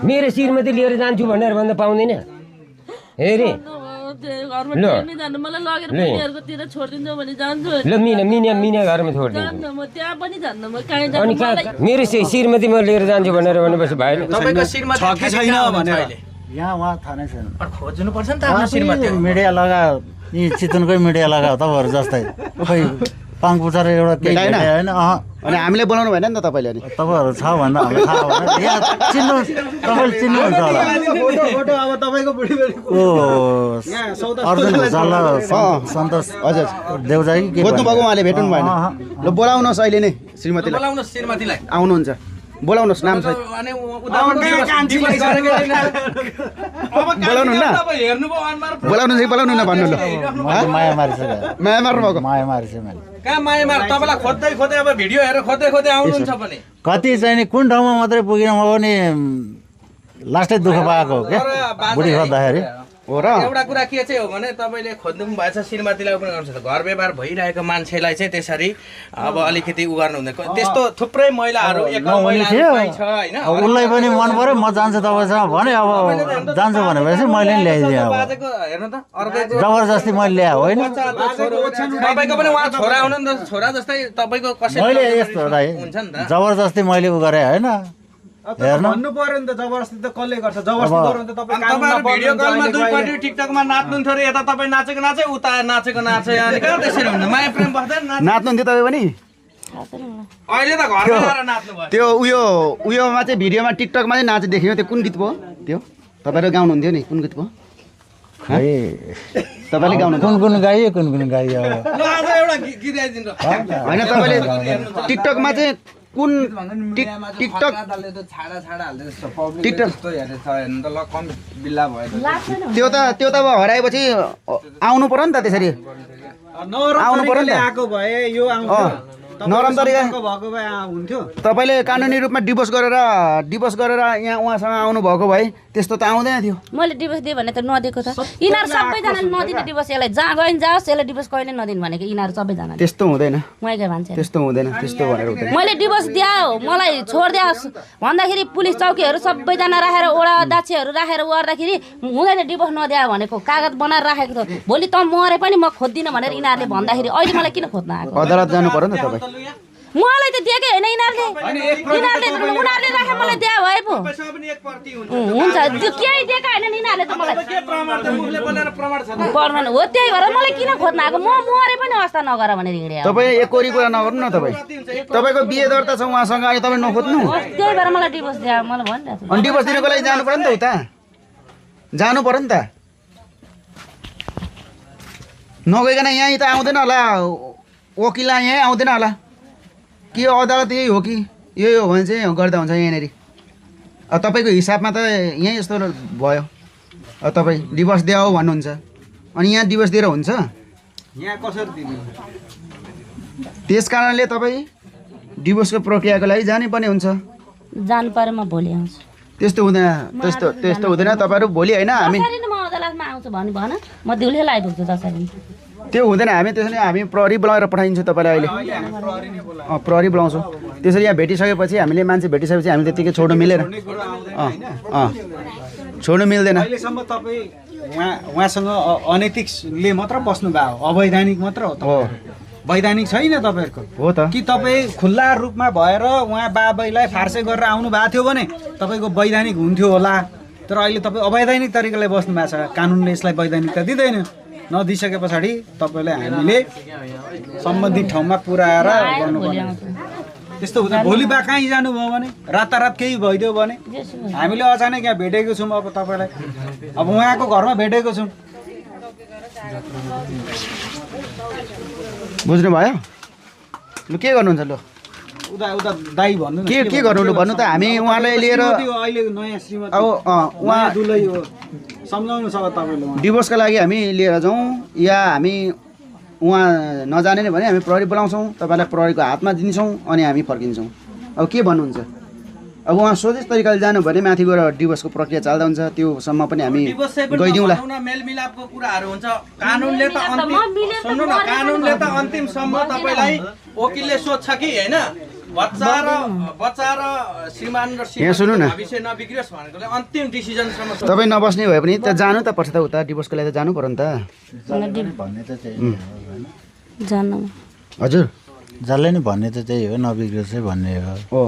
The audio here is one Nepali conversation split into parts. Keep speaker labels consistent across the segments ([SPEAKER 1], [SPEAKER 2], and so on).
[SPEAKER 1] मेरो श्रीमती लिएर जान्छु भनेर भन्दा पाउँदैन हेरे ल मिना घरमा छोडिदिन्छु अनि मेरो श्रीमती म लिएर जान्छु भनेर भनेपछि भएन
[SPEAKER 2] यहाँ उहाँ थाहा नै छैन खोज्नुपर्छ नि त आफ्नो श्रीमती मिडिया लगायो यी चितवनकै मिडिया लगायो तपाईँहरू जस्तै खै पाङ पुछार एउटा केही होइन
[SPEAKER 3] अनि हामीले बोलाउनु भएन नि त तपाईँले अनि
[SPEAKER 2] तपाईँहरू छ भन्दा हामीलाई थाहा भएन यहाँ चिन्नु तपाईँले चिन्नुहुन्छ होला अर्जुन भुषाल सन्तोष
[SPEAKER 3] हजुर
[SPEAKER 2] देउजाई के
[SPEAKER 3] खोज्नु भएको उहाँले भेट्नु भएन ल बोलाउनुहोस् अहिले नै श्रीमतीलाई आउनुहुन्छ बोलाउनुहोस् नाम सहित बोलाउनु न भन्नु ल
[SPEAKER 2] माया मारिसक्यो
[SPEAKER 3] माया मार्नु भएको
[SPEAKER 2] माया मारिसक्यो मैले
[SPEAKER 4] कहाँ माया मार तपाईँलाई खोज्दै अब भिडियो हेरेर खोज्दै आउनुहुन्छ भने
[SPEAKER 2] कति चाहिँ नि कुन ठाउँमा मात्रै पुगिन म पनि लास्टै दुःख पाएको हो क्या बुढी खोज्दाखेरि
[SPEAKER 3] हो र
[SPEAKER 4] एउटा कुरा के चाहिँ हो भने तपाईँले खोज्नु पनि भएछ श्रीमतीलाई पनि गर्नुहुन्छ घर व्यवहार भइरहेको मान्छेलाई चाहिँ त्यसरी अब अलिकति उ गर्नु हुँदैन त्यस्तो थुप्रै महिलाहरू
[SPEAKER 2] उसलाई पनि मन पर्यो म जान्छु तपाईँसँग भने अब जान्छु भनेपछि मैले नि ल्याइदिएँ अब
[SPEAKER 4] हेर्नु त अर्को
[SPEAKER 2] जबरजस्ती मैले ल्याएँ होइन
[SPEAKER 4] तपाईँको पनि उहाँ छोरा हुनु नि त छोरा जस्तै तपाईँको कसैले
[SPEAKER 2] मैले यस्तो दाइ
[SPEAKER 4] हुन्छ नि त
[SPEAKER 2] जबरजस्ती मैले उ गरेँ होइन
[SPEAKER 5] भन्नु पर्यो नि त जबरजस्ती त कसले गर्छ जबरजस्ती गर्नु त
[SPEAKER 4] तपाईहरु भिडियो कलमा दुईपल्ट टिकटकमा नाच्नुहुन्थ्यो रे यता तपाईँ नाचेको नाचे उता नाचेको नाचे अनि कहाँ त्यसरी हुन्छ माया प्रेम बस्दैन
[SPEAKER 3] नाच्नुहुन्थ्यो तपाईँ पनि
[SPEAKER 4] अहिले त घरमा आएर नाच्नु भयो
[SPEAKER 3] त्यो उयोमा चाहिँ भिडियोमा टिकटकमा चाहिँ नाच देख्यो त्यो कुन गीत भयो त्यो तपाईँहरू गाउनुहुन्थ्यो नि कुन गीत भयो तपाईँले गाउनु
[SPEAKER 2] कुन गाइयो कुन गाइयो
[SPEAKER 4] आज एउटा गीत गाइदिनु
[SPEAKER 3] होइन तपाईँले टिकटकमा चाहिँ कुन टिकटक त्यो त अब हराएपछि आउनु पर्यो नि त त्यसरी आउनु पर्यो नि
[SPEAKER 5] आएको भए यो
[SPEAKER 3] नरम तरिका
[SPEAKER 5] भएको भए हुन्थ्यो
[SPEAKER 3] तपाईँले कानुनी रूपमा डिभोर्स गरेर यहाँ उहाँसँग आउनु भएको भए त्यस्तो त आउँदैन थियो
[SPEAKER 6] मैले डिभोर्स दिएँ भने त नदिएको त यिनीहरू सबैजनाले नदिने डिभोर्स यसलाई जहाँ गयो नि जाओस् यसलाई डिभोर्स कहिले नदिनु भनेको यिनीहरू सबैजना
[SPEAKER 3] त्यस्तो हुँदैन
[SPEAKER 6] उहाँकै मान्छे
[SPEAKER 3] त्यस्तो हुँदैन त्यस्तो भनेर हुँदैन
[SPEAKER 6] मैले डिभोर्स दियो मलाई छोडिदियोस् भन्दाखेरि पुलिस चौकीहरू सबैजना राखेर वडा अध्यक्षहरू राखेर गर्दाखेरि हुँदैन डिभोर्स नदियो भनेको कागज बनाएर राखेको थियो भोलि त मरे पनि म खोज्दिनँ भनेर यिनीहरूले भन्दाखेरि अहिले मलाई किन खोज्न आएको
[SPEAKER 3] अदालत जानु पर्यो नि त तपाईँ
[SPEAKER 6] मलाई त दिएकै होइन उनीहरूले राखे मलाई दिए भए पो हुन्छ त्यो केही दिएका होइन यिनीहरूले त मलाई प्रमाण हो त्यही भएर मलाई किन खोज्न आएको म मरे पनि अवस्था नगर भनेर हिँडेँ
[SPEAKER 3] तपाईँ एकहोरी कुरा नगर्नु न तपाईँको बिहे दर्ता छ उहाँसँग अनि तपाईँ नखोज्नु
[SPEAKER 6] त्यही भएर मलाई डिभोर्स दिए मलाई भनिरहेको
[SPEAKER 3] अनि डिभोर्स दिनको लागि जानु पर्यो नि त उता जानु पर्यो नि त नगइकन यहीँ त आउँदैन होला वकिल यहीँ आउँदैन होला के अदालत यही हो कि यही हो भने चाहिँ गर्दा हुन्छ यहाँनिर तपाईँको हिसाबमा त यहीँ यस्तो भयो तपाईँ डिभोर्स दियो भन्नुहुन्छ अनि यहाँ डिभोर्स दिएर हुन्छ
[SPEAKER 5] यहाँ कसरी दिनु
[SPEAKER 3] त्यस कारणले तपाईँ डिभोर्सको प्रक्रियाको लागि जानै पर्ने हुन्छ
[SPEAKER 6] जानु पर्यो म भोलि आउँछु
[SPEAKER 3] त्यस्तो हुँदैन त्यस्तो हुँदैन तपाईँहरू भोलि होइन हामी
[SPEAKER 6] म अदालतमा आउँछु भन्नु भन म दिउले आइपुग्छु जसरी
[SPEAKER 3] त्यो हुँदैन हामी त्यसरी हामी प्रहरी बोलाएर पठाइदिन्छौँ तपाईँलाई अहिले प्रहरी बोलाउँछौँ त्यसरी यहाँ भेटिसकेपछि हामीले मान्छे भेटिसकेपछि हामी त्यतिकै छोड्नु मिलेन छोड्नु मिल्दैन
[SPEAKER 5] अहिलेसम्म तपाईँ उहाँसँग अनैतिकले मात्र बस्नु भयो अवैधानिक मात्र हो वैधानिक छैन तपाईँहरूको
[SPEAKER 3] हो त
[SPEAKER 5] कि तपाईँ खुल्ला रूपमा भएर उहाँ बाबैलाई फार्से गरेर आउनु भएको थियो भने तपाईँको वैधानिक हुन्थ्यो होला तर अहिले तपाईँ अवैधानिक तरिकाले बस्नु भएको छ कानुनले यसलाई वैधानिकता दिँदैन नदिइसके पछाडि तपाईँलाई हामीले सम्बन्धित ठाउँमा पुऱ्याएर गर्नुपर्ने त्यस्तो हुँदैन भोलि बा कहीँ जानुभयो भने रातारात केही भइदियो भने हामीले अचानक यहाँ भेटेको छौँ अब तपाईँलाई अब उहाँको घरमा भेटेको छौँ
[SPEAKER 3] बुझ्नुभयो लु के गर्नुहुन्छ लु
[SPEAKER 5] उता दाइ भन्नु
[SPEAKER 3] के गर्नु लु भन्नु त हामी उहाँलाई लिएर
[SPEAKER 5] अहिले नयाँ श्रीमती
[SPEAKER 3] अब उहाँ
[SPEAKER 5] दुलै हो सम्झाउनु छ तपाईँले
[SPEAKER 3] डिभोर्सका लागि हामी लिएर जाउँ या हामी उहाँ नजाने नै भने हामी प्रहरी बोलाउँछौँ तपाईँलाई प्रहरीको हातमा दिन्छौँ अनि हामी फर्किन्छौँ अब के भन्नुहुन्छ अब उहाँ सोझै तरिकाले जानु भने माथि गएर डिभोर्सको प्रक्रिया चाल्दा हुन्छ त्योसम्म पनि हामी गइदिउँला
[SPEAKER 4] मेलमिलापको कुराहरू हुन्छ कानुनले त अन्तिम सुन्नु न कानुनले त अन्तिमसम्म तपाईँलाई वकिलले सोध्छ कि होइन बच्चा र श्रीमान र
[SPEAKER 3] यहाँ सुन्नु न।
[SPEAKER 4] भविष्य नबिग्रियोस् भनेकोले अन्तिम डिसिजनसम्म
[SPEAKER 3] तपाईँ नबस्ने भए पनि त जानु त पर्छ त उता डिभोर्सको लागि त जानु पर्यो नि त
[SPEAKER 2] भन्ने त त्यही हो होइन
[SPEAKER 6] जान्नु
[SPEAKER 3] हजुर
[SPEAKER 2] जसले नि भन्ने त त्यही हो नबिग्रियोस् है भन्ने हो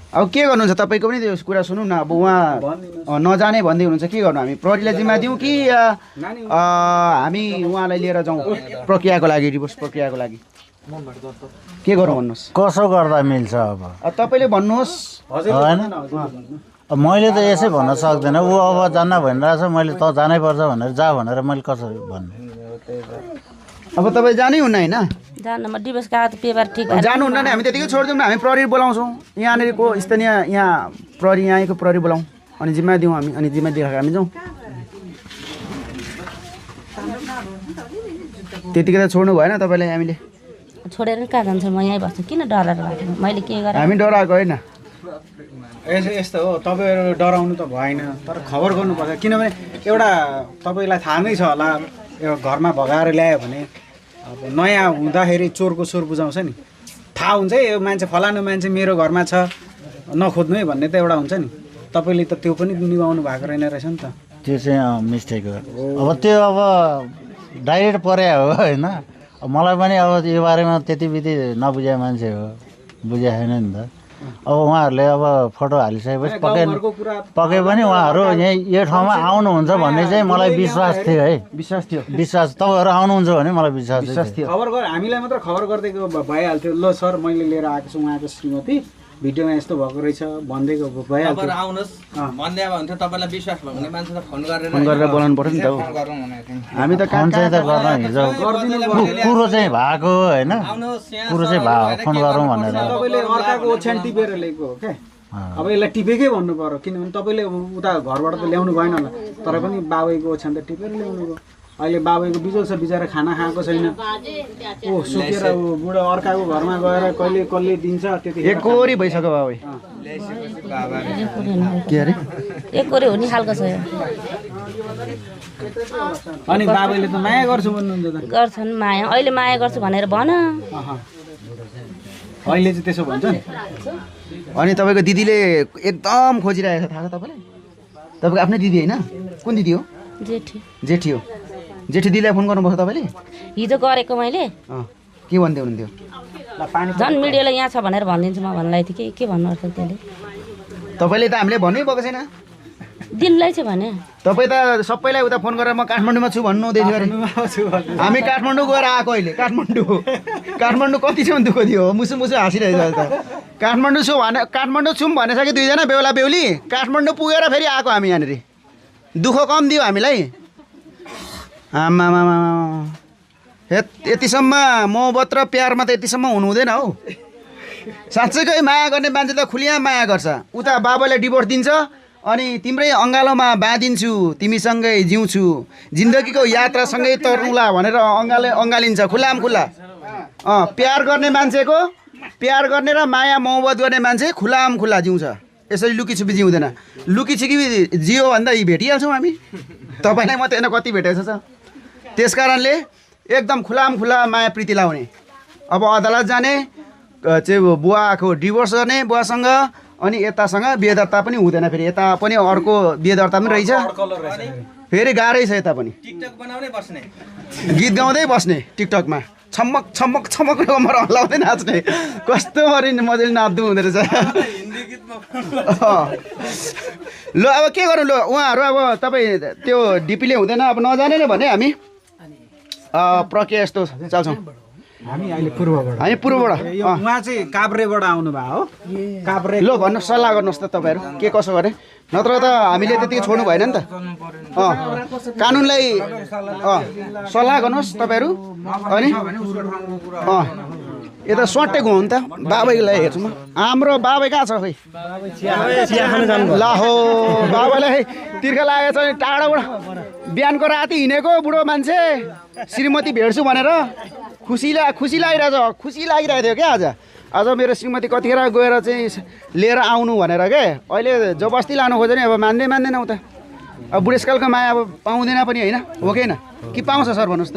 [SPEAKER 3] अब के गर्नुहुन्छ तपाईँको पनि त्यो कुरा सुनौँ न अब उहाँ नजाने भन्दै हुनुहुन्छ के गर्नु हामी प्रहरीलाई जिम्मा दिउँ कि हामी उहाँलाई लिएर जाउँ प्रक्रियाको लागि डिभोर्स प्रक्रियाको लागि के गरौँ भन्नुहोस्
[SPEAKER 2] कसो गर्दा मिल्छ अब
[SPEAKER 3] तपाईँले भन्नुहोस्
[SPEAKER 2] होइन अब मैले त यसै भन्न सक्दैन ऊ अब जान्न भनिरहेछ मैले त जानै पर्छ भनेर जा भनेर मैले कसरी भन्ने
[SPEAKER 3] अब तपाईँ जानै हुन्न होइन
[SPEAKER 6] जान्न म डिभोर्स कागज पेपर ठिक
[SPEAKER 3] जानुहुन्न नि हामी त्यतिकै छोडिदिउँ न हामी प्रहरी बोलाउँछौँ यहाँनिरको स्थानीय यहाँ प्रहरी यहाँको प्रहरी बोलाउँ अनि जिम्मा दिउँ हामी अनि जिम्मा दिएर हामी जाउँ त्यतिकै त छोड्नु भएन तपाईँलाई हामीले
[SPEAKER 6] छोडेर नि कहाँ जान्छ म यहीँ बस्छु किन डराएर राखेको मैले के गरेँ
[SPEAKER 3] हामी डराएको होइन
[SPEAKER 5] यस्तो हो तपाईँहरू डराउनु त भएन तर खबर गर्नुपर्छ किनभने एउटा तपाईँलाई थाहा नै छ होला घरमा भगाएर ल्यायो भने अब नयाँ हुँदाखेरि चोरको चोर बुझाउँछ नि थाहा हुन्छ है यो मान्छे फलानु मान्छे मेरो घरमा छ नखोज्नु है भन्ने त एउटा हुन्छ नि तपाईँले त त्यो पनि निभाउनु भएको रहेन रहेछ नि त
[SPEAKER 2] त्यो चाहिँ मिस्टेक हो अब त्यो अब डाइरेक्ट परे हो होइन मलाई पनि अब यो बारेमा त्यति बिति नबुझे मान्छे हो बुझे छैन नि त अब उहाँहरूले अब फोटो हालिसकेपछि पक्कै पनि उहाँहरू यहीँ यो ठाउँमा आउनुहुन्छ भन्ने चाहिँ मलाई विश्वास थियो है विश्वास तपाईँहरू आउनुहुन्छ भने मलाई विश्वास थियो
[SPEAKER 5] खबर गर हामीलाई मात्र खबर गरिदिएको भइहाल्थ्यो ल सर मैले लिएर आएको छु उहाँको श्रीमती भिडियोमा यस्तो भएको रहेछ भनिदिएको भइहाल्थ्यो
[SPEAKER 4] आउनुहोस् भन्दै अब हुन्थ्यो तपाईँलाई विश्वास भयो भने मान्छेलाई फोन
[SPEAKER 3] गरेर बोलाउनु पर्छ नि त हो हामी त
[SPEAKER 2] फोन चाहिँ त गर्न हिजो कुरो चाहिँ भएको होइन कुरो चाहिँ भएको फोन गरौँ भनेर
[SPEAKER 5] तपाईँले अर्काको ओछ्यान टिपेर ल्याएको हो क्या अब यसलाई टिपेकै भन्नु पर्यो किनभने तपाईँले उता घरबाट त ल्याउनु भएन होला तर पनि बाबैको ओछ्यान त टिपेर ल्याउनु भयो अहिले बाबैको बिजोल छ बिचरा खाना खाएको छैन ओ सुकेर बुढो अर्काको घरमा गएर कहिले कसले दिन्छ त्यति
[SPEAKER 3] एकोरी भइसक्यो बाबै के अरे
[SPEAKER 6] एकोरे हुने खालको छ यो
[SPEAKER 5] अनि बाबैले त माया गर्छु भन्नुहुन्छ त
[SPEAKER 6] गर्छन् माया अहिले माया गर्छु भनेर भन
[SPEAKER 5] अहिले चाहिँ त्यसो भन्छ नि
[SPEAKER 3] अनि तपाईँको दिदीले एकदम खोजिरहेको छ थाहा छ तपाईँलाई तपाईँको आफ्नै दिदी होइन कुन दिदी हो जेठी हो जेठी दिदीलाई फोन गर्नुभएको तपाईँले
[SPEAKER 6] हिजो गरेको मैले
[SPEAKER 3] के भन्दै हुनुहुन्थ्यो
[SPEAKER 6] झन् मिडियाले यहाँ छ भनेर भनिदिन्छु म भन्नलाई थिएँ के भन्नु पर्छ त्यसले
[SPEAKER 3] तपाईँले त हामीले भन्नै भएको छैन
[SPEAKER 6] दिनलाई चाहिँ भने
[SPEAKER 3] तपाईँ त सबैलाई उता फोन गरेर म काठमाडौँमा छु भन्नु हुँदै थियो हामी काठमाडौँ गएर आएको अहिले काठमाडौँ कतिसम्म दुःख दियो मुसु हाँसिरहेको छ त काठमाडौँ छौँ भनिसक्यो दुईजना बेहुला बेहुली काठमाडौँ पुगेर फेरि आएको हामी यहाँनिर दुःख कम दियो हामीलाई आमामा यतिसम्म मोहब्बत र प्यारमा त यतिसम्म हुनु हुँदैन हौ साँच्चैकै माया गर्ने मान्छे त खुलिया माया गर्छ उता बाबाले डिभोर्स दिन्छ अनि तिम्रै अँगालोमा बाँधिन्छु तिमीसँगै जिउँछु जिन्दगीको यात्रासँगै तर्नुला भनेर अँगालिन्छ खुल्ला प्यार गर्ने मान्छेको प्यार गर्ने र माया मोहब्बत गर्ने मान्छे खुल्ला जिउँछ यसरी लुकीछुपी जिउँदैन लुकीछुपी जियो भन्दा भेटिहाल्छौँ हामी तपाईँलाई मात्रै होइन कति भेटेको छ त्यस कारणले एकदम खुल्ला माया प्रीति लाउने अब अदालत जाने चाहिँ बुवाको डिभोर्स गर्ने बुवासँग अनि यतासँग बिहे दर्ता पनि हुँदैन फेरि यता पनि अर्को बिहे दर्ता पनि रहेछ फेरि गाह्रै छ यता पनि गीत गाउँदै बस्ने टिकटकमा छमक कमर हल्लाउँदै नाच्ने कस्तो मजाले नाच्दु हुँदो रहेछ ल अब के गरौँ ल उहाँहरू अब तपाईँ त्यो डिपीले हुँदैन अब नजाने नै भने हामी प्रक्रिया यस्तो चल्छौँ
[SPEAKER 5] हामी अहिले पूर्वबाट उहाँ चाहिँ काभ्रेबाट आउनु भयो हो काभ्रे
[SPEAKER 3] ल भन्नु सल्लाह गर्नुहोस् त तपाईँहरू के कसो गरे नत्र त हामीले त्यतिकै छोड्नु भएन नि त कानुनलाई सल्लाह गर्नुहोस् तपाईँहरू अनि यता स्वाटे गयो नि त बाबैलाई हेर्छु म हाम्रो बाबै कहाँ छ खै ला हो बाबैलाई तिर्खा लागेको छ टाढोबाट बिहानको राति हिँडेको बुढो मान्छे श्रीमती भेट्छु भनेर खुसी लागिरहेको थियो क्या आज मेरो श्रीमती कतिखेर गएर चाहिँ लिएर आउनु भनेर के अहिले जबरजस्ती लानु खोज्यो नि अब मान्दैन उता अब बुढेसकालको माया अब पाउँदैन पनि होइन हो कि होइन कि पाउँछ सर भन्नुहोस् त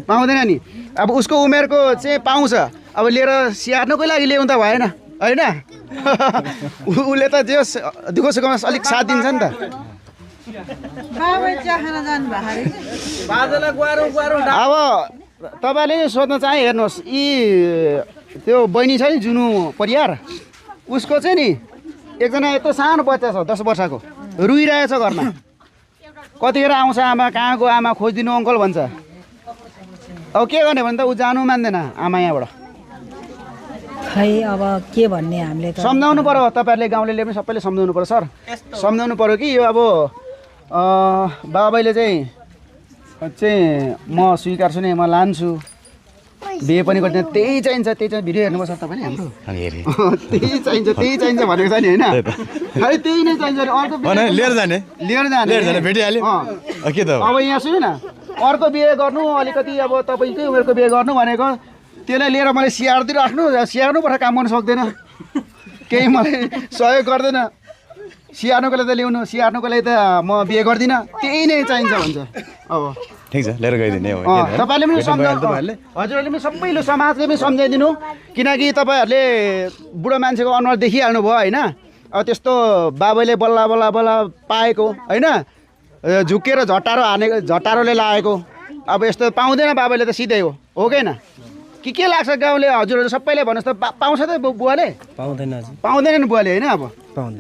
[SPEAKER 3] पाउँदैन नि अब उसको उमेरको चाहिँ पाउँछ अब लिएर स्याहार्नुकै लागि ल्याउनु त भएन होइन उसले त जे दुःख सुखमा अलिक साथ दिन्छ नि त अब तपाईँले सोध्न चाहे हेर्नुहोस् यी त्यो बहिनी छ नि जुनु परियार उसको चाहिँ नि एकजना यत्रो सानो बच्चा छ 10 वर्षको रुइरहेछ घरमा कतिखेर आउँछ आमा कहाँ गयो आमा खोजिदिनु अङ्कल भन्छ अब के गर्ने भने त ऊ जानु मान्दैन आमा यहाँबाट
[SPEAKER 7] खै अब के भन्ने हामीले त
[SPEAKER 3] सम्झाउनु पर्यो तपाईँहरूले गाउँले पनि सबैले सम्झाउनु पर्यो सर सम्झाउनु पर्यो कि यो अब बाबाले चाहिँ म स्वीकार्छु नि म लान्छु बिहे पनि गर्दैन त्यही चाहिन्छ भिडियो हेर्नुपर्छ तपाईँले हाम्रो त्यही चाहिन्छ भनेको छ नि होइन खै त्यही नै चाहिन्छ अर्को लिएर जाने भेटिहाल्यो अब यहाँ सुन्नु न अर्को बिहे गर्नु अलिकति अब तपाईँकै उमेरको बिहे गर्नु भनेको त्यसलाई लिएर मैले स्याहार्नु पर्छ काम गर्नु सक्दैन केही मलाई सहयोग गर्दैन स्याहार्नुको लागि त ल्याउनु स्याहार्नुको लागि त म बिहे गर्दिनँ त्यही नै चाहिन्छ भन्छ अब
[SPEAKER 8] ठिक छ लिएर गइदिने हो
[SPEAKER 3] तपाईँले पनि सम्झाउनु हजुरहरूले पनि सबैले समाजले पनि सम्झाइदिनु किनकि तपाईँहरूले बुढो मान्छेको अनुहार देखिहाल्नु भयो होइन अब त्यस्तो बाबैले बल्ल बल्ल बल्ल पाएको होइन झुकेर झटारोले लागेको अब यस्तो पाउँदैन बाबैले त सिधै हो कि होइन के लाग्छ गाउँले हजुरहरू सबैले भन्नुहोस् त पाउँछ त बुवाले पाउँदैन नि बुवाले होइन अब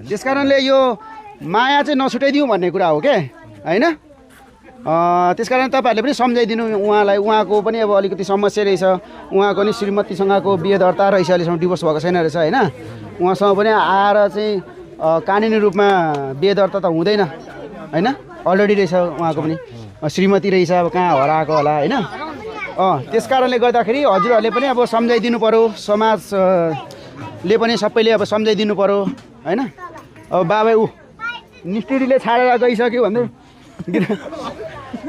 [SPEAKER 3] त्यस कारणले यो माया चाहिँ नछुटाइदिउँ भन्ने कुरा हो के होइन त्यस कारण तपाईँहरूले पनि सम्झाइदिनु उहाँलाई उहाँको पनि अब अलिकति समस्या रहेछ उहाँको नि श्रीमतीसँगको बिहे दर्ता रहेछ अहिलेसम्म डिभोर्स भएको छैन रहेछ होइन उहाँसँग पनि आएर चाहिँ कानुनी रूपमा बिहे दर्ता त हुँदैन होइन अलरेडी रहेछ उहाँको पनि श्रीमती रहेछ अब कहाँ हराएको होला होइन त्यस कारणले गर्दाखेरि हजुरहरूले पनि अब सम्झाइदिनु पऱ्यो समाजले पनि सबैले अब सम्झाइदिनु पऱ्यो होइन अब बाबा निष्ठुरीले छाडेर गइसक्यो भन्दै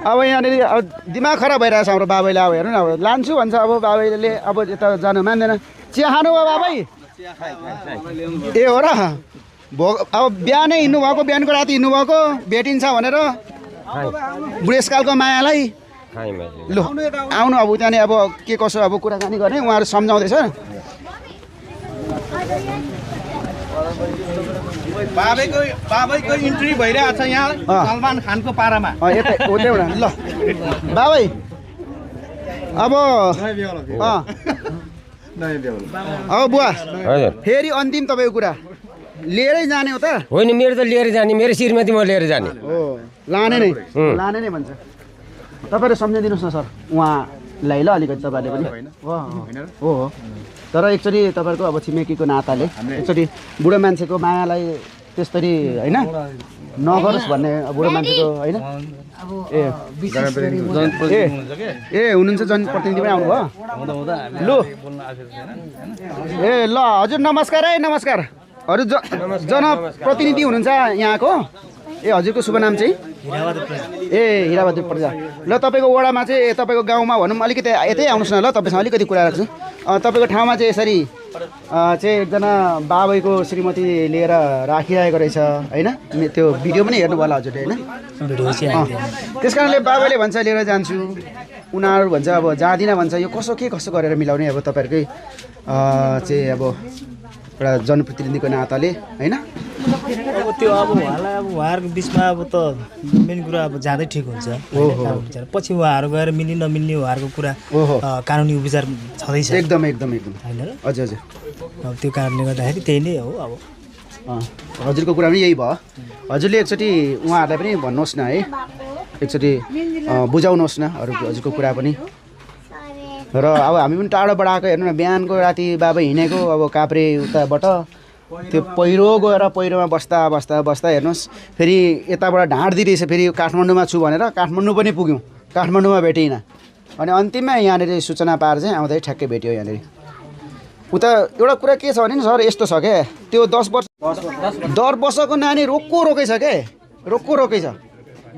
[SPEAKER 3] अब यहाँनिर अब दिमाग खराब भइरहेछ हाम्रो बाबैले अब हेर्नु न अब लान्छु भन्छ अब बाबैले अब यता जानु मान्दैन चिया खानु भयो बाबै ए हो र अब बिहानै हिँड्नुभएको बिहानको राति हिँड्नुभएको भेटिन्छ भनेर बुढेसकालको मायालाई लु आउनु अब त्यहाँनिर अब के कसो अब कुराकानी गर्ने उहाँहरू सम्झाउँदैछ
[SPEAKER 4] बाबैको इन्ट्री भइरहेको छ यहाँ सलमान खानको पारामा
[SPEAKER 3] ल बाबै अब बुवा फेरि अन्तिम तपाईँको कुरा लिएरै जाने हो त
[SPEAKER 1] होइन मेरो त लिएर जाने मेरो श्रीमती म लिएर जाने
[SPEAKER 3] लाने नै भन्छ तपाईँले सम्झाइदिनुहोस् न सर उहाँलाई ल अलिकति तपाईँले पनि हो तर एकचोटि तपाईँको अब छिमेकीको नाताले एकचोटि बुढो मान्छेको मायालाई त्यसरी होइन नगरोस् भन्ने बुढो मान्छेको होइन ए हुनुहुन्छ जनप्रतिनिधि पनि आउनुभयो लु ए ल हजुर नमस्कार है नमस्कार हजुर जनप्रतिनिधि हुनुहुन्छ यहाँको ए हजुरको शुभ नाम चाहिँ हिराबहादुर प्रजा ल तपाईँको वडामा चाहिँ तपाईँको गाउँमा भनौँ अलिकति यतै आउनुहोस् न ल तपाईँसँग अलिकति कुरा राख्छु तपाईँको ठाउँमा चाहिँ यसरी चाहिँ एकजना बाबैको श्रीमती लिएर राखिरहेको रहेछ होइन त्यो भिडियो पनि हेर्नु होला हजुरले होइन त्यस कारणले बाबाले भन्छ लिएर जान्छु उनीहरू भन्छ अब जाँदिनँ भन्छ यो के कसो गरेर मिलाउने अब तपाईँहरूकै चाहिँ अब एउटा जनप्रतिनिधिको नाताले होइन
[SPEAKER 9] अब त्यो अब उहाँलाई अब उहाँहरूको बिचमा अब त मेन कुरा अब जाँदै ठिक हुन्छ पछि उहाँहरू गएर मिल्ने नमिल्ने उहाँहरूको कुरा कानुनी उपचार छँदैछ
[SPEAKER 3] एकदम होइन हजुर
[SPEAKER 9] अब त्यो कारणले गर्दाखेरि त्यही नै हो अब
[SPEAKER 3] हजुरको कुरा पनि यही भयो हजुरले एकचोटि उहाँहरूलाई पनि भन्नुहोस् न है एकचोटि बुझाउनुहोस् न हजुरको कुरा पनि र अब हामी पनि टाढोबाट आएको हेर्नु न बिहानको राति बाबा हिँडेको अब काभ्रे उताबाट त्यो पहिरोमा बस्दा हेर्नुहोस् फेरि यताबाट ढाँड दिइरहेछ फेरि काठमाडौँमा छु भनेर काठमाडौँ पनि पुग्यौँ काठमाडौँमा भेटिनँ अनि अन्तिममा यहाँनिर सूचना पाएर चाहिँ आउँदै ठ्याक्कै भेट्यो यहाँनिर उता एउटा कुरा के छ भने नि सर यस्तो छ क्या त्यो 10 वर्षको नानी रोकै छ क्या रोकै छ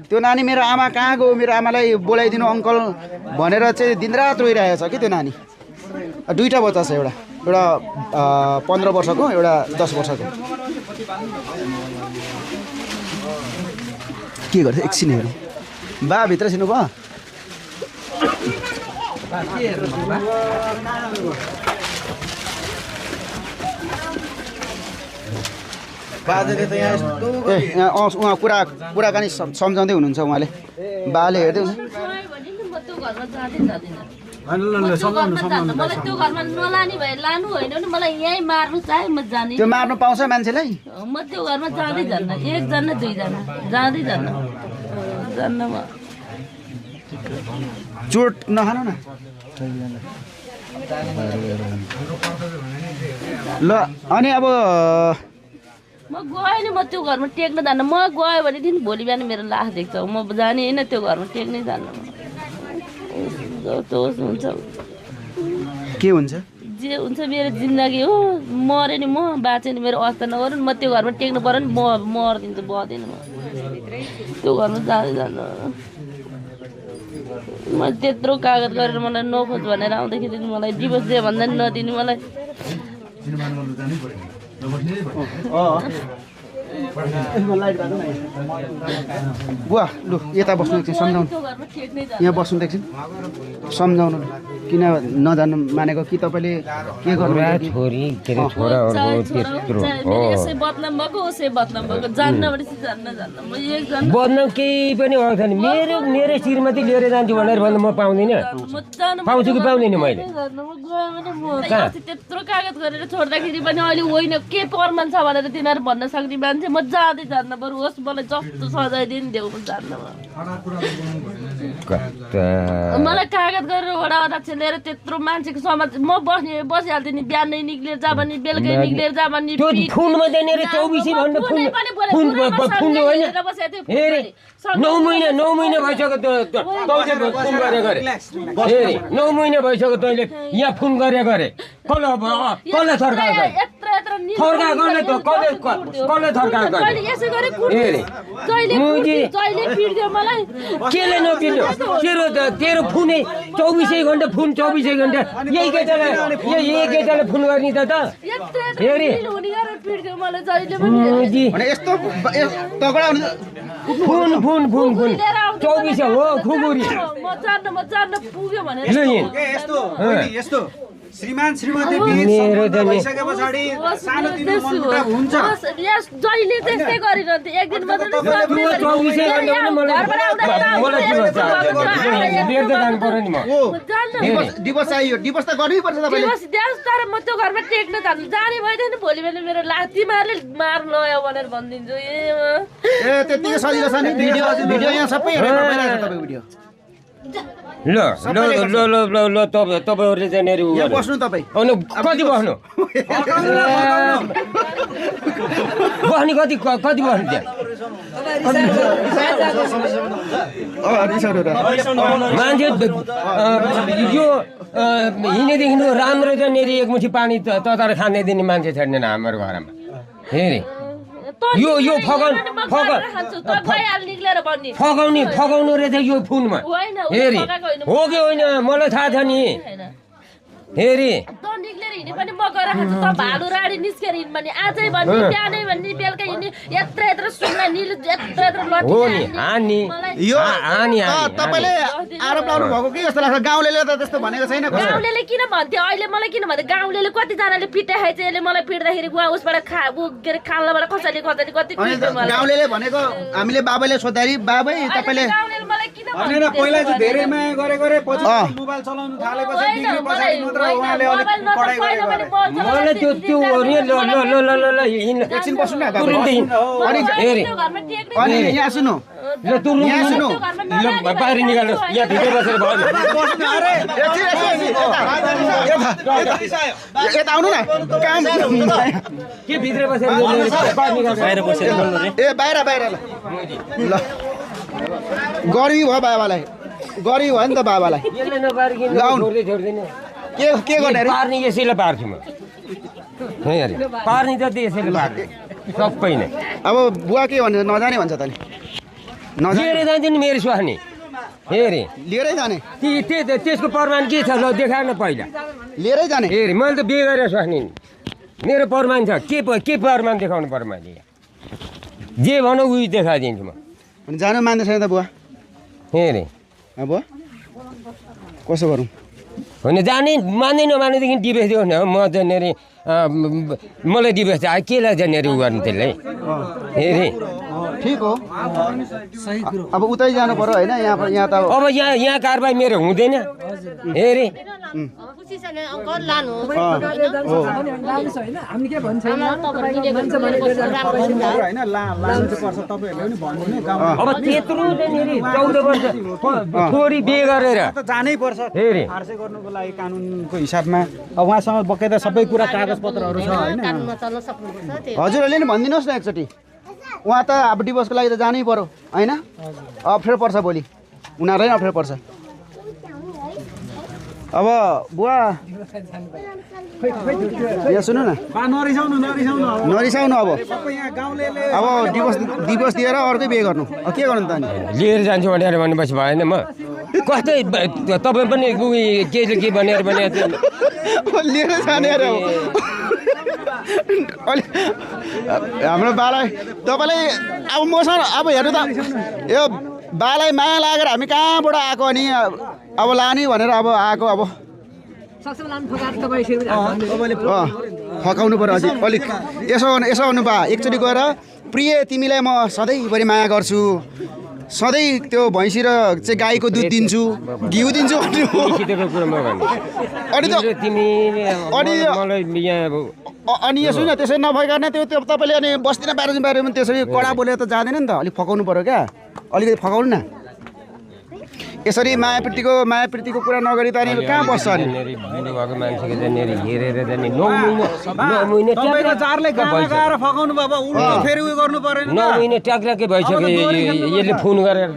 [SPEAKER 3] त्यो नानी मेरो आमा कहाँ गयो मेरो आमालाई बोलाइदिनु अङ्कल भनेर चाहिँ दिनरात रोइरहेको छ कि त्यो नानी दुईवटा बच्चा छ एउटा 15 वर्षको एउटा 10 वर्षको के गर्छ एकछिन हेरौँ बा भित्र छिर्नु भयो
[SPEAKER 4] बाजेले त यहाँ यस्तो
[SPEAKER 3] यहाँ उहाँ कुराकानी सम्झाउँदै हुनुहुन्छ उहाँले बाले हेर्दै हुनुहुन्छ
[SPEAKER 6] म त्यो घरमा जाँदै जाँदिनँ मलाई त्यो घरमा नलाने भए लानु होइन भने मलाई यहीँ मार्नु चाहे म जाने
[SPEAKER 3] त्यो मार्नु पाउँछ मान्छेलाई
[SPEAKER 6] म त्यो घरमा जाँदै जान्न एकजना दुईजना जाँदै जान्न जान्न म
[SPEAKER 3] चोट नखानु न ल अनि अब
[SPEAKER 6] म गएँ नि म त्यो घरमा टेक्न जान्न म गएँ भनेदेखि भोलि बिहान मेरो लास देख्छ म जाने होइन त्यो घरमा टेक्नै जान्न हुन्छ
[SPEAKER 3] के हुन्छ
[SPEAKER 6] जे हुन्छ मेरो जिन्दगी हो मऱ्यो नि म बाँचेँ नि मेरो अवस्था नगरौँ म त्यो घरमा टेक्नु पऱ्यो नि म मरिदिन्छु बढ्दैन म त्यो घरमा जाँदै जान्न म त्यत्रो कागज गरेर मलाई नखोज भनेर आउँदाखेरि मलाई डिभोर्स दियो भन्दा नि नदिने मलाई
[SPEAKER 3] बुवा लु यता बस्नु एकछिन सम्झाउनु यहाँ बस्नु एकछिन सम्झाउनु किन नजानु मानेको कि तपाईँले के गर्नु
[SPEAKER 1] छोरी के अरे छोराहरूको त्यत्रो
[SPEAKER 6] यसै बदनाम भएको उसै बदनाम भएको जान्न भनेपछि जान्न म एकजना
[SPEAKER 1] बदनाम केही पनि भएको छैन मेरो श्रीमती लिएर जान्छु भनेर भन्दा म पाउँदिनँ पाउँछु कि पाउँदिनँ मैले
[SPEAKER 6] त्यत्रो कागज गरेर छोड्दाखेरि पनि अहिले होइन के प्रमाण छ भनेर तिनीहरू भन्न सक्ने मान्छे म जाँदै जान्न बरु होस् मलाई जस्तो सजाय दिए नि देऊ जान्न मलाई कागज गरेर वडा अध्यक्ष लिएर त्यत्रो मान्छेको समाज म बसिहाल्थेँ नि बिहानै निक्लिएर जा भने बेलुकै निक्लिएर जा भने
[SPEAKER 1] फोनमा त्यहाँनिर 24 घण्टा फोन होइन 9 महिना भइसक्यो तैँले फोन गरे 9 महिना भइसक्यो तैँले यहाँ फोन गरे कसले थर्कायो केले नपिट्यो तेरो फोनै 24 घण्टा फोन 24 घण्टा यही केटाले फोन गर्ने त फोन 24 हो खुकुरी
[SPEAKER 5] यस्तो श्रीमान श्रीमती बीच भइसके पछाडि सानोतिनो मनमुटाव हुन्छ
[SPEAKER 6] जहिले त्यस्तै गरिरहन्थे एक दिन मात्र
[SPEAKER 3] डिभोर्स चाहियो डिभोर्स त गर्नै पर्छ तपाईले
[SPEAKER 6] तर म त्यो घरमा टेक्न जाने भइदिएन भोलि बेला मेरो तिमीहरूले मार लयो भनेर भनिदिन्छु
[SPEAKER 3] ए त्यतिकै सजिलो छ नि भिडियो यहाँ सबै हेरेर भइरहेछ तपाईको भिडियो
[SPEAKER 1] ल तपाईँहरूले त्यहाँनिर
[SPEAKER 3] बस्नु तपाईँ
[SPEAKER 1] कति बस्नु बस्ने कति बस्नु त्यहाँ मान्छे यो हिँडेदेखि राम्रो त्यहाँनिर एकमुठी पानी तताएर खाने दिने मान्छे छैन हाम्रो घरमा हेरे यो फगाउनु रहेछ यो फोनमा हेरी हो कि होइन मलाई थाहा छ नि हेरी
[SPEAKER 6] निक्लेर हिँडे पनि म गएर खान्छु त भालु राडी निस्केर हिँड भने आजै भन्ने बिहानै भन्ने बेलुका हिँड्ने यत्रो सुन्ला निल यत्रो लट्ठी
[SPEAKER 1] हो नि हानी
[SPEAKER 3] यो तपाईले आरोप लाउनु भएको के जस्तो लाग्छ गाउँलेले त त्यस्तो भनेको छैन
[SPEAKER 6] गाउँलेले किन भन्थ्यो अहिले मलाई किन भन्थ्यो गाउँलेले कतिजनाले पिटाइ खाइछ यसले मलाई पिट्दाखेरि गुवा उसबाट के अरे खाल्लाबाट खसाली कति पिट्यो मलाई
[SPEAKER 3] गाउँलेले भनेको हामीले बाबाले सोध्दाखेरि बाबै तपाईले
[SPEAKER 6] गाउँलेले मलाई किन
[SPEAKER 5] भनेर पहिला चाहिँ धेरै माया गरे पछि मोबाइल चलाउनु थालेपछि डिग्री पछाडि मात्र उहाँले अलिक पढाइ गरेको
[SPEAKER 1] मलाई त्यो ल
[SPEAKER 3] एकछिन बस्नु न अनि यहाँ सुन्नु
[SPEAKER 1] बाहिर निकाल्नु यहाँ भित्र बसेर भयो
[SPEAKER 3] यता आउनु न काम
[SPEAKER 1] के भित्र बसेर बाहिर बसेर
[SPEAKER 3] ए बाहिर ल गर्मी भयो बाबालाई गर्मी भयो नि त बाबालाई के गर्ने
[SPEAKER 1] पार्ने यसैले पार्छु म पार्ने जति यसैले पार्छु सबै नै
[SPEAKER 3] अब बुवा के भन्छ नजाने भन्छ त
[SPEAKER 1] लिएरै जान्छु नि मेरो स्वास्नी हेरे
[SPEAKER 3] लिएरै जाने
[SPEAKER 1] त्यसको प्रमाण के छ ल देखाएन पहिला
[SPEAKER 3] लिएरै जाने
[SPEAKER 1] हेरे मैले त बिहे गरेर स्वास्नी मेरो प्रमाण छ के प्रमाण देखाउनु पर्यो मैले जे भनौँ उयो देखाइदिन्छु म
[SPEAKER 3] अनि जानु मान्दैछ त बुवा
[SPEAKER 1] हेरे
[SPEAKER 3] बुवा कसो गरौँ
[SPEAKER 1] होइन जाने मान्दै नमानेदेखि डिभोर्स दियो भने म जानेरी मलाई डिभोर्स आयो केलाई जानेरी उ गर्नु त्यसलाई हेरे
[SPEAKER 3] ठिक हो अब उतै जानु पर्यो होइन यहाँ त
[SPEAKER 1] अब यहाँ कारबाही मेरो हुँदैन हेरे अब त्यत्रो 14 वर्ष छोरी बिहे गरेर
[SPEAKER 5] जानै पर्छ
[SPEAKER 1] हेरे
[SPEAKER 5] फार्से गर्नुको लागि कानुनको हिसाबमा अब उहाँसँग बकाइदा सबै कुरा कागजपत्रहरू छ होइन
[SPEAKER 3] हजुरहरूले नि भनिदिनुहोस् न एकचोटि उहाँ त अब डिभोर्सको लागि त जानै पर्यो होइन अप्ठ्यारो पर्छ भोलि उनीहरूलाई अप्ठ्यारो पर्छ अब बुवा यहाँ सुन्नु न नरिसाउनु अब डिभोर्स दिएर अर्कै बिहे गर्नु अब के गर्नु त अनि
[SPEAKER 1] लिएर जान्छु भनेर भनेपछि भएन म कस्तै तपाईँ पनि के भनेर भने
[SPEAKER 3] लिएर जाने अरे हाम्रो बालाई तपाईँलाई अब मसँग अब हेर्नु त यो बालाई माया लागेर हामी कहाँबाट आएको अनि अब लाने भनेर अब आएको अब फकाउनु पर्यो अझै अलिक यसो भन्नु बा एकचोटि गएर प्रिय तिमीलाई म सधैँभरि माया गर्छु सधैँ त्यो भैँसी र चाहिँ गाईको दुध दिन्छु घिउ दिन्छु अनि यसो न त्यसरी नभइकन त्यो तपाईँले अनि बस्दिनँ बाहिर पनि त्यसरी कडा बोलेर त जाँदैन नि त अलिक फकाउनु पर्यो क्या अलिकति फकाउनु न यसरी मायाप्रीतिको कुरा नगरी त अनि कहाँ बस्छ अनि
[SPEAKER 5] फकाउनु बाबा फेरि उयो गर्नु परेन
[SPEAKER 1] 9 महिना ट्याक्राकै भइसक्यो यसले फोन गरेर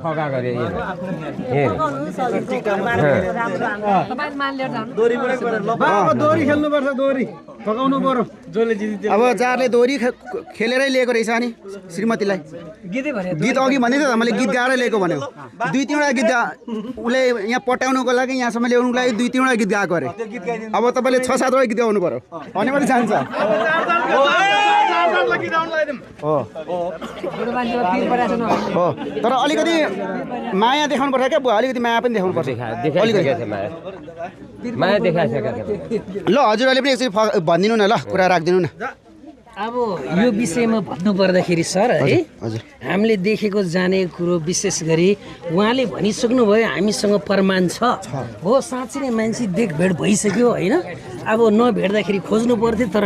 [SPEAKER 1] फका गरे
[SPEAKER 5] दोरी खेल्नुपर्छ दोरी फकाउनु पर्यो जसले जित्यो
[SPEAKER 3] अब जारले दोरी खेलेरै लिएको रहेछ अनि श्रीमतीलाई गीत अघि भन्दै थियो त मैले गीत गाएर लिएको भन्यो 2-3वटा गीत उसले यहाँ पट्याउनुको लागि यहाँसम्म ल्याउनुको लागि 2-3वटा गीत गाएको अरे अब तपाईँले 6-7वटा गीत गाउनु पर्यो अनि मात्रै जान्छ हो तर अलिकति माया देखाउनु पर्छ क्या बुवा अलिकति माया पनि देखाउनु पर्छ
[SPEAKER 1] माया देखाएको
[SPEAKER 3] ल हजुरहरूले पनि एकचोटि भनिदिनु न ल कुरा राखिदिनु न
[SPEAKER 7] अब यो विषयमा भन्नुपर्दाखेरि सर है हामीले देखेको जानेको कुरो विशेष गरी उहाँले भनिसक्नुभयो हामीसँग प्रमाण छ हो साँच्चै नै मान्छे देखभेट भइसक्यो होइन अब नभेट्दाखेरि खोज्नु पर्थ्यो तर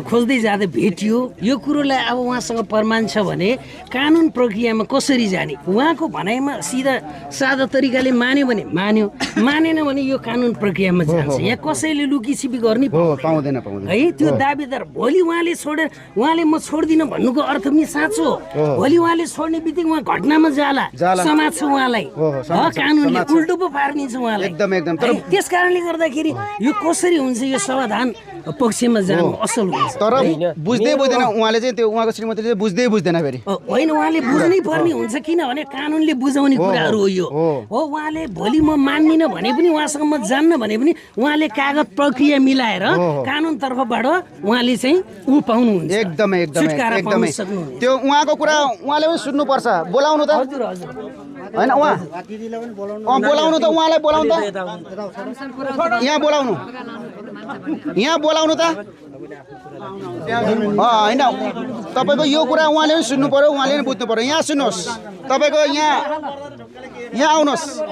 [SPEAKER 7] खोज्दै जाँदा भेटियो यो कुरोलाई अब उहाँसँग प्रमाण छ भने कानुन प्रक्रियामा कसरी जाने उहाँको भनाइमा सिधा सादा तरिकाले मान्यो भने मान्यो मानेन भने यो कानुन प्रक्रियामा जान्छ यहाँ कसैले लुकीछिपी गर्ने
[SPEAKER 3] पाउँदैन
[SPEAKER 7] है त्यो दाबीदार भोलि उहाँले छोडेर उहाँले म छोड्दिनँ भन्नुको अर्थ पनि साँचो भोलि उहाँले छोड्ने बित्तिकै उहाँ घटनामा जाला समाज छ उहाँलाई कानुनले उल्टो पो पार्नेछ उहाँलाई
[SPEAKER 3] एकदम
[SPEAKER 7] त्यस कारणले गर्दाखेरि यो कसरी हुन्छ यो समाधान पक्षमा जानु असल हुन्छ
[SPEAKER 3] तर बुझ्दै बुझ्दैन उहाँले चाहिँ त्यो उहाँको श्रीमतीले चाहिँ बुझ्दै बुझ्दैन फेरि
[SPEAKER 7] होइन उहाँले बुझ्नै पर्ने हुन्छ किनभने कानुनले बुझाउने कुराहरू हो यो हो उहाँले भोलि म मान्दिनँ भने पनि उहाँसँग म जान्न भने पनि उहाँले कागज प्रक्रिया मिलाएर कानुन तर्फबाट उहाँले चाहिँ ऊ पाउनुहुन्छ
[SPEAKER 3] एकदमै त्यो उहाँको कुरा उहाँले पनि सुन्नुपर्छ बोलाउनु त
[SPEAKER 7] हजुर हजुर
[SPEAKER 3] होइन उहाँ बोलाउनु त उहाँलाई बोलाउनु त यहाँ बोलाउनु त होइन तपाईँको यो कुरा उहाँले पनि सुन्नु पर्यो उहाँले पनि बुझ्नु पर्यो यहाँ सुन्नुहोस् तपाईँको यहाँ आउनुहोस्